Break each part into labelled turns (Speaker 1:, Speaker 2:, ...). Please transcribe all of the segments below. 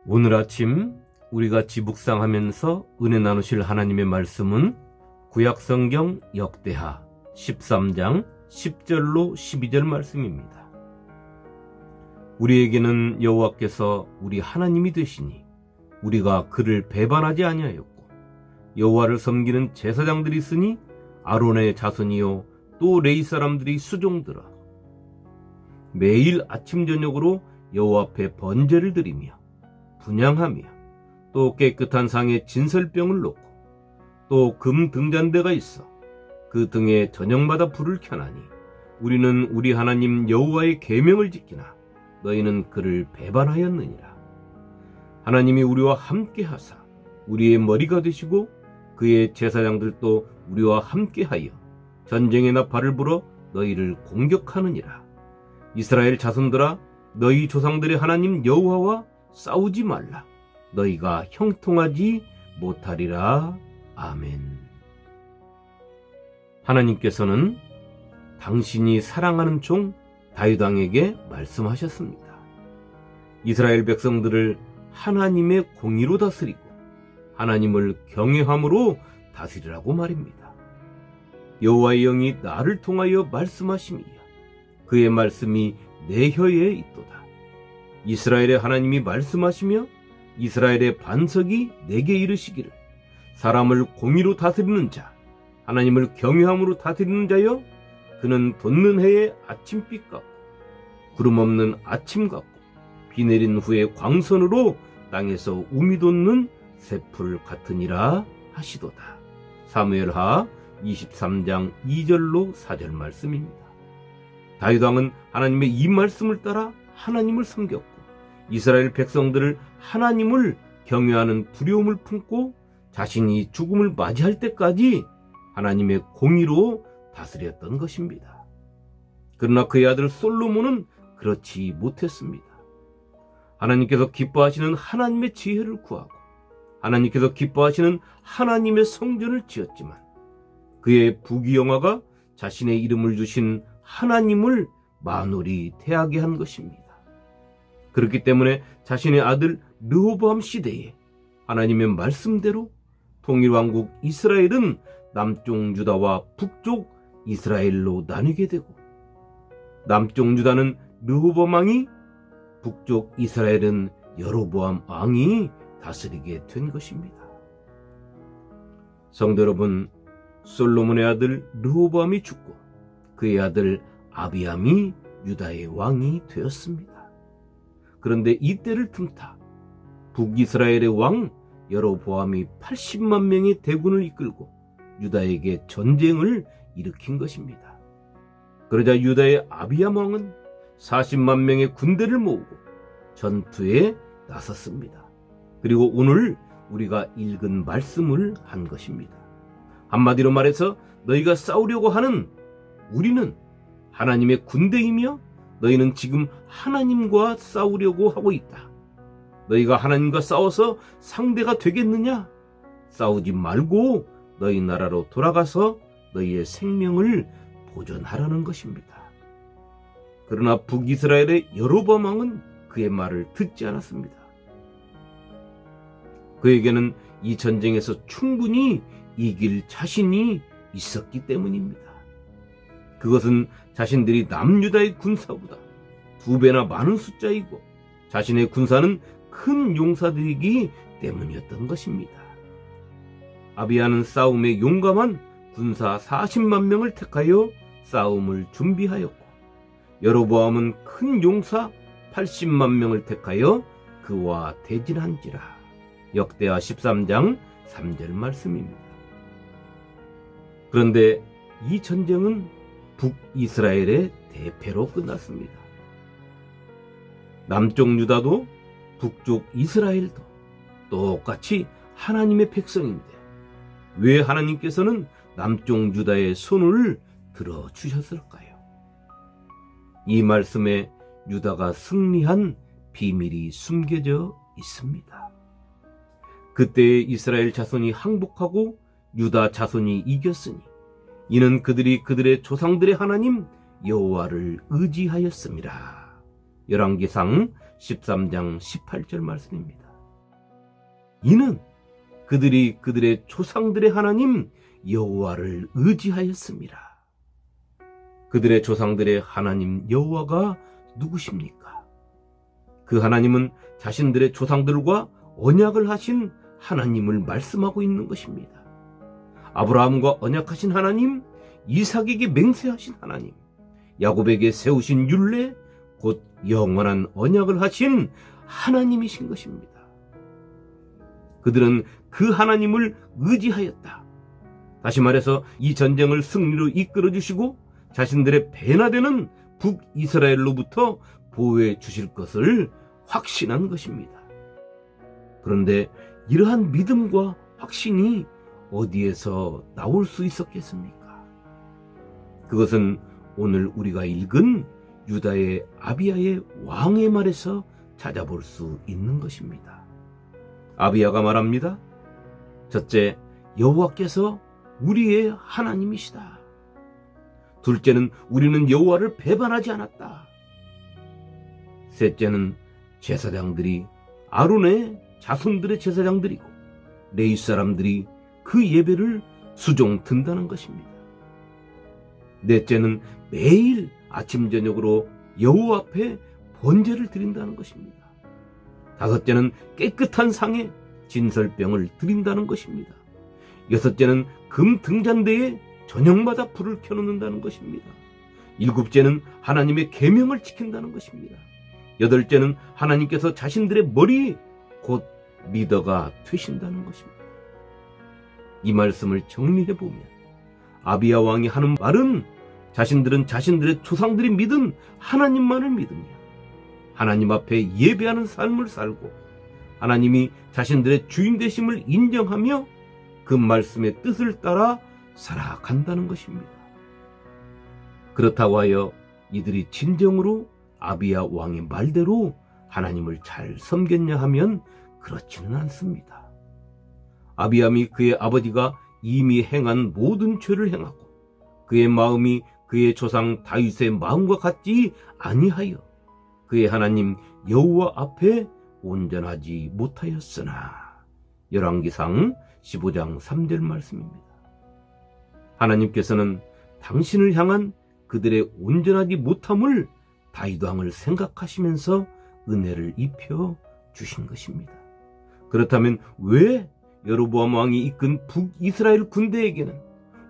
Speaker 1: 오늘 아침 우리가 같이 묵상하면서 은혜 나누실 하나님의 말씀은 구약성경 역대하 13장 10절로 12절 말씀입니다. 우리에게는 여호와께서 우리 하나님이 되시니 우리가 그를 배반하지 아니하였고, 여호와를 섬기는 제사장들이 있으니 아론의 자손이요 또 레위 사람들이 수종들아. 매일 아침 저녁으로 여호와 앞에 번제를 드리며 분향하며, 또 깨끗한 상에 진설병을 놓고 또 금 등잔대가 있어 그 등에 저녁마다 불을 켜나니, 우리는 우리 하나님 여호와의 계명을 지키나 너희는 그를 배반하였느니라. 하나님이 우리와 함께 하사 우리의 머리가 되시고, 그의 제사장들도 우리와 함께하여 전쟁의 나팔을 불어 너희를 공격하느니라. 이스라엘 자손들아, 너희 조상들의 하나님 여호와와 싸우지 말라. 너희가 형통하지 못하리라. 아멘. 하나님께서는 당신이 사랑하는 종 다윗 왕에게 말씀하셨습니다. 이스라엘 백성들을 하나님의 공의로 다스리고 하나님을 경외함으로 다스리라고 말입니다. 여호와의 영이 나를 통하여 말씀하심이야. 그의 말씀이 내 혀에 있도다. 이스라엘의 하나님이 말씀하시며 이스라엘의 반석이 내게 이르시기를, 사람을 공의로 다스리는 자, 하나님을 경외함으로 다스리는 자여, 그는 돋는 해의 아침빛 같고 구름 없는 아침 같고 비 내린 후에 광선으로 땅에서 우미 돋는 새풀 같으니라 하시도다. 사무엘하 23장 2절로 4절 말씀입니다. 다윗 왕은 하나님의 이 말씀을 따라 하나님을 섬겼고, 이스라엘 백성들을 하나님을 경외하는 두려움을 품고 자신이 죽음을 맞이할 때까지 하나님의 공의로 다스렸던 것입니다. 그러나 그의 아들 솔로몬은 그렇지 못했습니다. 하나님께서 기뻐하시는 하나님의 지혜를 구하고 하나님께서 기뻐하시는 하나님의 성전을 지었지만, 그의 부귀영화가 자신의 이름을 주신 하나님을 만홀히 태하게 한 것입니다. 그렇기 때문에 자신의 아들 르호보암 시대에 하나님의 말씀대로 통일왕국 이스라엘은 남쪽 유다와 북쪽 이스라엘로 나뉘게 되고, 남쪽 유다는 르호보암 왕이, 북쪽 이스라엘은 여로보암 왕이 다스리게 된 것입니다. 성도 여러분, 솔로몬의 아들 르호보암이 죽고 그의 아들 아비암이 유다의 왕이 되었습니다. 그런데 이때를 틈타 북이스라엘의 왕 여로보암이 80만 명의 대군을 이끌고 유다에게 전쟁을 일으킨 것입니다. 그러자 유다의 아비암 왕은 40만 명의 군대를 모으고 전투에 나섰습니다. 그리고 오늘 우리가 읽은 말씀을 한 것입니다. 한마디로 말해서 너희가 싸우려고 하는 우리는 하나님의 군대이며 너희는 지금 하나님과 싸우려고 하고 있다. 너희가 하나님과 싸워서 상대가 되겠느냐? 싸우지 말고 너희 나라로 돌아가서 너희의 생명을 보존하라는 것입니다. 그러나 북이스라엘의 여로보암 왕은 그의 말을 듣지 않았습니다. 그에게는 이 전쟁에서 충분히 이길 자신이 있었기 때문입니다. 그것은 자신들이 남유다의 군사보다 2배나 많은 숫자이고 자신의 군사는 큰 용사들이기 때문이었던 것입니다. 아비야는 싸움에 용감한 군사 40만 명을 택하여 싸움을 준비하였고, 여로보암은 큰 용사 80만 명을 택하여 그와 대진한지라. 역대하 13장 3절 말씀입니다. 그런데 이 전쟁은 북이스라엘의 대패로 끝났습니다. 남쪽 유다도 북쪽 이스라엘도 똑같이 하나님의 백성인데 왜 하나님께서는 남쪽 유다의 손을 들어주셨을까요? 이 말씀에 유다가 승리한 비밀이 숨겨져 있습니다. 그때의 이스라엘 자손이 항복하고 유다 자손이 이겼으니, 이는 그들이 그들의 조상들의 하나님 여호와를 의지하였습니다. 열왕기상 13장 18절 말씀입니다. 이는 그들이 그들의 조상들의 하나님 여호와를 의지하였습니다. 그들의 조상들의 하나님 여호와가 누구십니까? 그 하나님은 자신들의 조상들과 언약을 하신 하나님을 말씀하고 있는 것입니다. 아브라함과 언약하신 하나님, 이삭에게 맹세하신 하나님, 야곱에게 세우신 율례, 곧 영원한 언약을 하신 하나님이신 것입니다. 그들은 그 하나님을 의지하였다. 다시 말해서 이 전쟁을 승리로 이끌어 주시고 자신들의 배나 되는 북이스라엘로부터 보호해 주실 것을 확신한 것입니다. 그런데 이러한 믿음과 확신이 어디에서 나올 수 있었겠습니까? 그것은 오늘 우리가 읽은 유다의 아비야의 왕의 말에서 찾아볼 수 있는 것입니다. 아비야가 말합니다. 첫째, 여호와께서 우리의 하나님이시다. 둘째는 우리는 여호와를 배반하지 않았다. 셋째는 제사장들이 아론의 자손들의 제사장들이고 레위 사람들이 그 예배를 수종 든다는 것입니다. 넷째는 매일 아침 저녁으로 여호와 앞에 번제를 드린다는 것입니다. 다섯째는 깨끗한 상에 진설병을 드린다는 것입니다. 여섯째는 금 등잔대에 저녁마다 불을 켜놓는다는 것입니다. 일곱째는 하나님의 계명을 지킨다는 것입니다. 여덟째는 하나님께서 자신들의 머리 곧 리더가 되신다는 것입니다. 이 말씀을 정리해보면 아비야 왕이 하는 말은 자신들은 자신들의 조상들이 믿은 하나님만을 믿으며 하나님 앞에 예배하는 삶을 살고 하나님이 자신들의 주인 되심을 인정하며 그 말씀의 뜻을 따라 살아간다는 것입니다. 그렇다고 하여 이들이 진정으로 아비야 왕의 말대로 하나님을 잘 섬겼냐 하면 그렇지는 않습니다. 아비암이 그의 아버지가 이미 행한 모든 죄를 행하고 그의 마음이 그의 조상 다윗의 마음과 같지 아니하여 그의 하나님 여호와 앞에 온전하지 못하였으나. 열왕기상 15장 3절 말씀입니다. 하나님께서는 당신을 향한 그들의 온전하지 못함을 다윗 왕을 생각하시면서 은혜를 입혀 주신 것입니다. 그렇다면 왜 여로보암 왕이 이끈 북이스라엘 군대에게는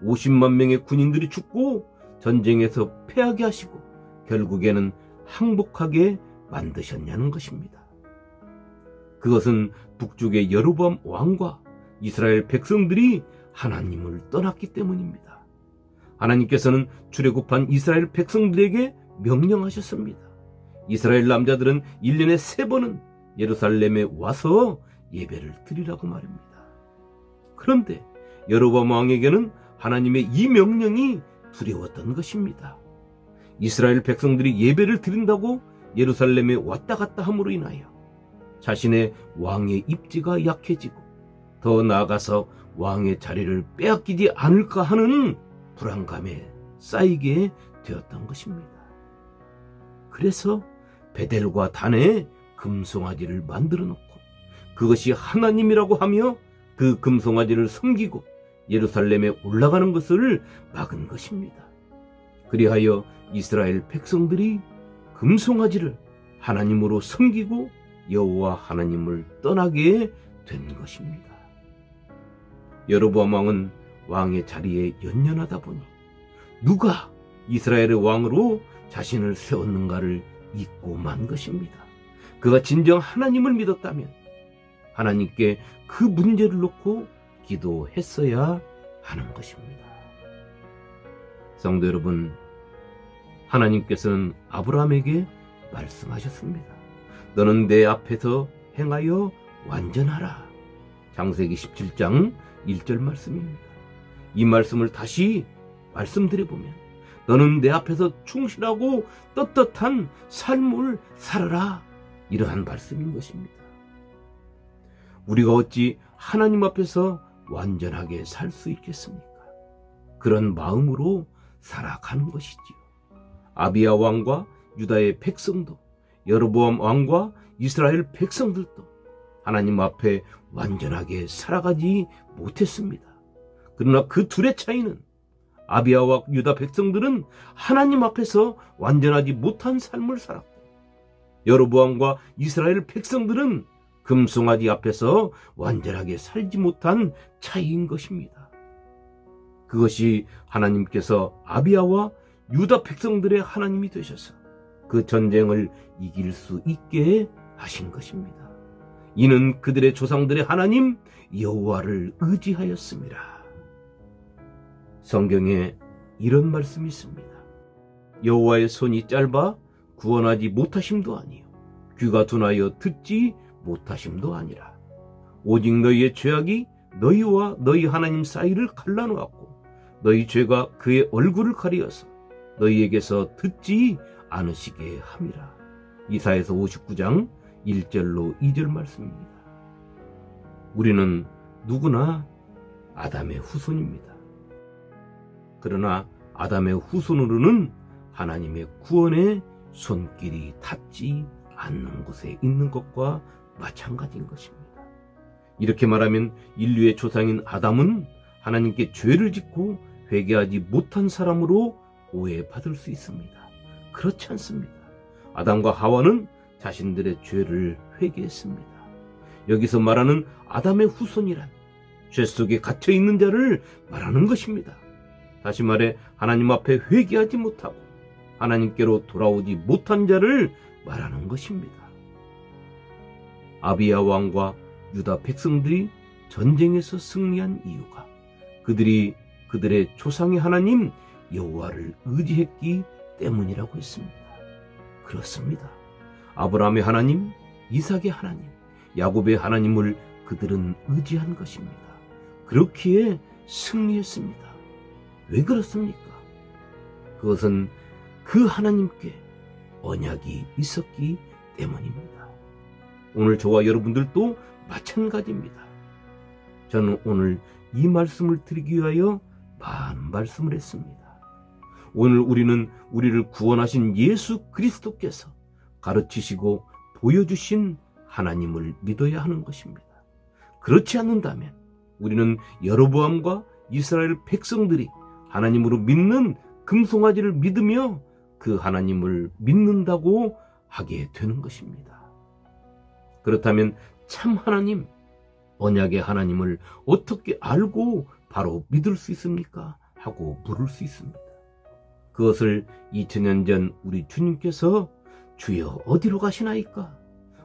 Speaker 1: 50만 명의 군인들이 죽고 전쟁에서 패하게 하시고 결국에는 항복하게 만드셨냐는 것입니다. 그것은 북쪽의 여로보암 왕과 이스라엘 백성들이 하나님을 떠났기 때문입니다. 하나님께서는 출애굽한 이스라엘 백성들에게 명령하셨습니다. 이스라엘 남자들은 1년에 3번은 예루살렘에 와서 예배를 드리라고 말입니다. 그런데 여로보암 왕에게는 하나님의 이 명령이 두려웠던 것입니다. 이스라엘 백성들이 예배를 드린다고 예루살렘에 왔다 갔다 함으로 인하여 자신의 왕의 입지가 약해지고 더 나아가서 왕의 자리를 빼앗기지 않을까 하는 불안감에 쌓이게 되었던 것입니다. 그래서 베델과 단에 금송아지를 만들어 놓고 그것이 하나님이라고 하며 그 금송아지를 섬기고 예루살렘에 올라가는 것을 막은 것입니다. 그리하여 이스라엘 백성들이 금송아지를 하나님으로 섬기고 여호와 하나님을 떠나게 된 것입니다. 여로보암 왕은 왕의 자리에 연연하다 보니 누가 이스라엘의 왕으로 자신을 세웠는가를 잊고 만 것입니다. 그가 진정 하나님을 믿었다면 하나님께 그 문제를 놓고 기도했어야 하는 것입니다. 성도 여러분, 하나님께서는 아브라함에게 말씀하셨습니다. 너는 내 앞에서 행하여 완전하라. 창세기 17장 1절 말씀입니다. 이 말씀을 다시 말씀드려보면 너는 내 앞에서 충실하고 떳떳한 삶을 살아라. 이러한 말씀인 것입니다. 우리가 어찌 하나님 앞에서 완전하게 살 수 있겠습니까? 그런 마음으로 살아가는 것이지요. 아비야 왕과 유다의 백성도 여로보암 왕과 이스라엘 백성들도 하나님 앞에 완전하게 살아가지 못했습니다. 그러나 그 둘의 차이는 아비아와 유다 백성들은 하나님 앞에서 완전하지 못한 삶을 살았고, 여로보암과 이스라엘 백성들은 금송아지 앞에서 완전하게 살지 못한 차이인 것입니다. 그것이 하나님께서 아비아와 유다 백성들의 하나님이 되셔서 그 전쟁을 이길 수 있게 하신 것입니다. 이는 그들의 조상들의 하나님 여호와를 의지하였습니다. 성경에 이런 말씀이 있습니다. 여호와의 손이 짧아 구원하지 못하심도 아니요 귀가 둔하여 듣지 못하심도 아니라 오직 너희의 죄악이 너희와 너희 하나님 사이를 갈라놓았고 너희 죄가 그의 얼굴을 가리어서 너희에게서 듣지 않으시게 함이라. 이사야서 59장 1절로 2절 말씀입니다. 우리는 누구나 아담의 후손입니다. 그러나 아담의 후손으로는 하나님의 구원의 손길이 닿지 않는 곳에 있는 것과 마찬가지인 것입니다. 이렇게 말하면 인류의 조상인 아담은 하나님께 죄를 짓고 회개하지 못한 사람으로 오해받을 수 있습니다. 그렇지 않습니다. 아담과 하와는 자신들의 죄를 회개했습니다. 여기서 말하는 아담의 후손이란 죄 속에 갇혀있는 자를 말하는 것입니다. 다시 말해 하나님 앞에 회개하지 못하고 하나님께로 돌아오지 못한 자를 말하는 것입니다. 아비야 왕과 유다 백성들이 전쟁에서 승리한 이유가 그들이 그들의 조상의 하나님 여호와를 의지했기 때문이라고 했습니다. 그렇습니다. 아브라함의 하나님, 이삭의 하나님, 야곱의 하나님을 그들은 의지한 것입니다. 그렇기에 승리했습니다. 왜 그렇습니까? 그것은 그 하나님께 언약이 있었기 때문입니다. 오늘 저와 여러분들도 마찬가지입니다. 저는 오늘 이 말씀을 드리기 위하여 많은 말씀을 했습니다. 오늘 우리는 우리를 구원하신 예수 그리스도께서 가르치시고 보여주신 하나님을 믿어야 하는 것입니다. 그렇지 않는다면 우리는 여로보암과 이스라엘 백성들이 하나님으로 믿는 금송아지를 믿으며 그 하나님을 믿는다고 하게 되는 것입니다. 그렇다면 참 하나님, 언약의 하나님을 어떻게 알고 바로 믿을 수 있습니까? 하고 물을 수 있습니다. 그것을 2000년 전 우리 주님께서 주여 어디로 가시나이까?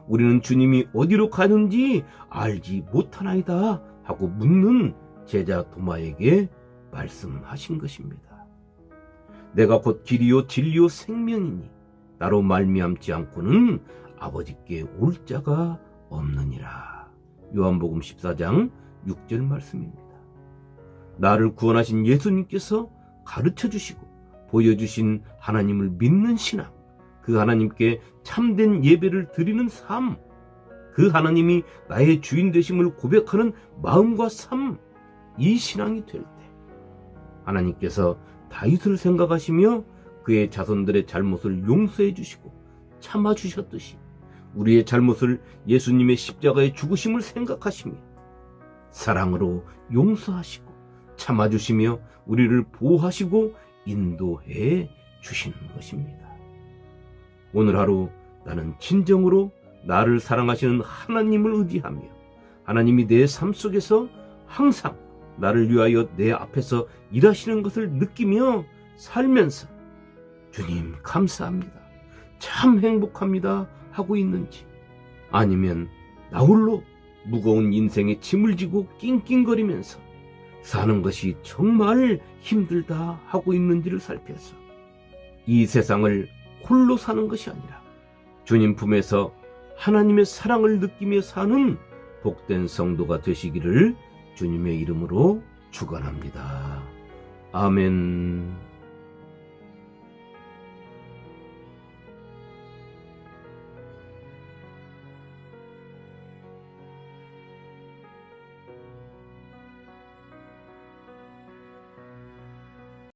Speaker 1: 우리는 주님이 어디로 가는지 알지 못하나이다 하고 묻는 제자 도마에게 말씀하신 것입니다. 내가 곧 길이요 진리요 생명이니 나로 말미암지 않고는 아버지께 올 자가 없느니라. 요한복음 14장 6절 말씀입니다. 나를 구원하신 예수님께서 가르쳐 주시고 보여주신 하나님을 믿는 신앙, 그 하나님께 참된 예배를 드리는 삶, 그 하나님이 나의 주인 되심을 고백하는 마음과 삶, 이 신앙이 될 때 하나님께서 다윗을 생각하시며 그의 자손들의 잘못을 용서해 주시고 참아 주셨듯이 우리의 잘못을 예수님의 십자가의 죽으심을 생각하시며 사랑으로 용서하시고 참아 주시며 우리를 보호하시고 인도해 주시는 것입니다. 오늘 하루 나는 진정으로 나를 사랑하시는 하나님을 의지하며 하나님이 내 삶 속에서 항상 나를 위하여 내 앞에서 일하시는 것을 느끼며 살면서 주님 감사합니다, 참 행복합니다 하고 있는지, 아니면 나 홀로 무거운 인생의 짐을 지고 낑낑거리면서 사는 것이 정말 힘들다 하고 있는지를 살펴서 이 세상을 홀로 사는 것이 아니라 주님 품에서 하나님의 사랑을 느끼며 사는 복된 성도가 되시기를 주님의 이름으로 축원합니다. 아멘.